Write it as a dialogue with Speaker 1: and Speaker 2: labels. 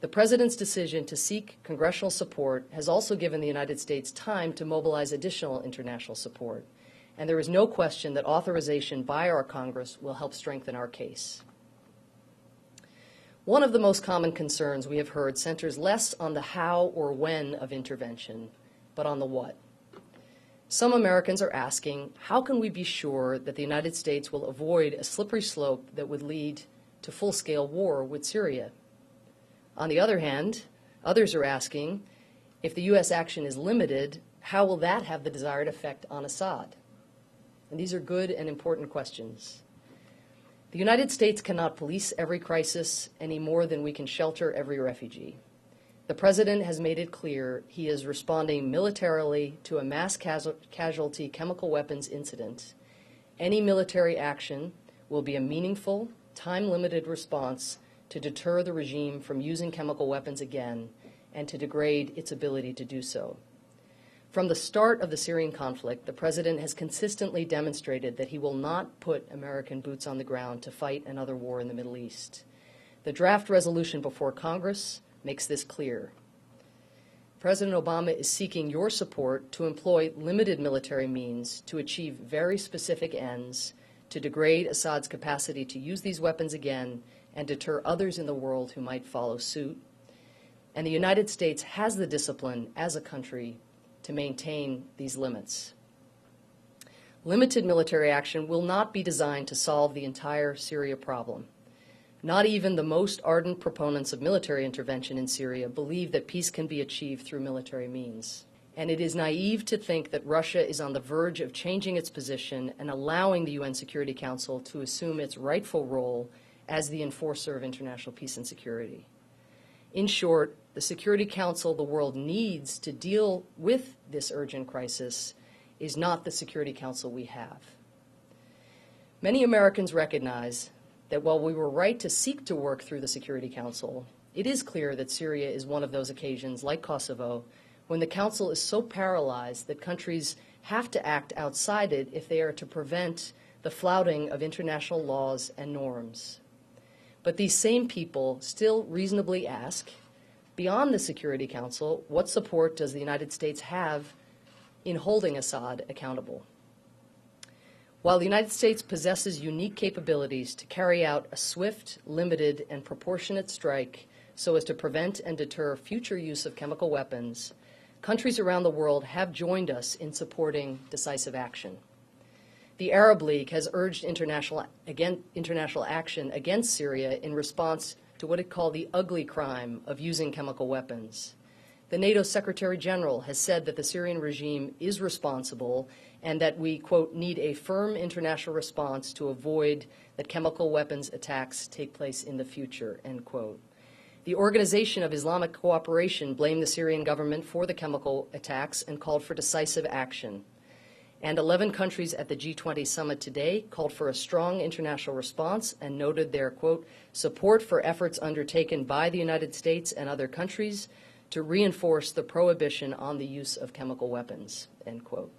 Speaker 1: The President's decision to seek congressional support has also given the United States time to mobilize additional international support, and there is no question that authorization by our Congress will help strengthen our case. One of the most common concerns we have heard centers less on the how or when of intervention, but on the what. Some Americans are asking, how can we be sure that the United States will avoid a slippery slope that would lead to full-scale war with Syria? On the other hand, others are asking, if the U.S. action is limited, how will that have the desired effect on Assad? And these are good and important questions. The United States cannot police every crisis any more than we can shelter every refugee. The President has made it clear he is responding militarily to a mass casualty chemical weapons incident. Any military action will be a meaningful, time-limited response to deter the regime from using chemical weapons again and to degrade its ability to do so. From the start of the Syrian conflict, the President has consistently demonstrated that he will not put American boots on the ground to fight another war in the Middle East. The draft resolution before Congress makes this clear. President Obama is seeking your support to employ limited military means to achieve very specific ends, to degrade Assad's capacity to use these weapons again and deter others in the world who might follow suit. And the United States has the discipline as a country to maintain these limits. Limited military action will not be designed to solve the entire Syria problem. Not even the most ardent proponents of military intervention in Syria believe that peace can be achieved through military means. And it is naive to think that Russia is on the verge of changing its position and allowing the UN Security Council to assume its rightful role as the enforcer of international peace and security. In short, the Security Council the world needs to deal with this urgent crisis is not the Security Council we have. Many Americans recognize that while we were right to seek to work through the Security Council, it is clear that Syria is one of those occasions, like Kosovo, when the Council is so paralyzed that countries have to act outside it if they are to prevent the flouting of international laws and norms. But these same people still reasonably ask, beyond the Security Council, what support does the United States have in holding Assad accountable? While the United States possesses unique capabilities to carry out a swift, limited, and proportionate strike so as to prevent and deter future use of chemical weapons, countries around the world have joined us in supporting decisive action. The Arab League has urged international action against Syria in response to what it called the ugly crime of using chemical weapons. The NATO Secretary General has said that the Syrian regime is responsible and that we, quote, need a firm international response to avoid that chemical weapons attacks take place in the future, end quote. The Organization of Islamic Cooperation blamed the Syrian government for the chemical attacks and called for decisive action. And 11 countries at the G20 summit today called for a strong international response and noted their, quote, support for efforts undertaken by the United States and other countries to reinforce the prohibition on the use of chemical weapons, end quote.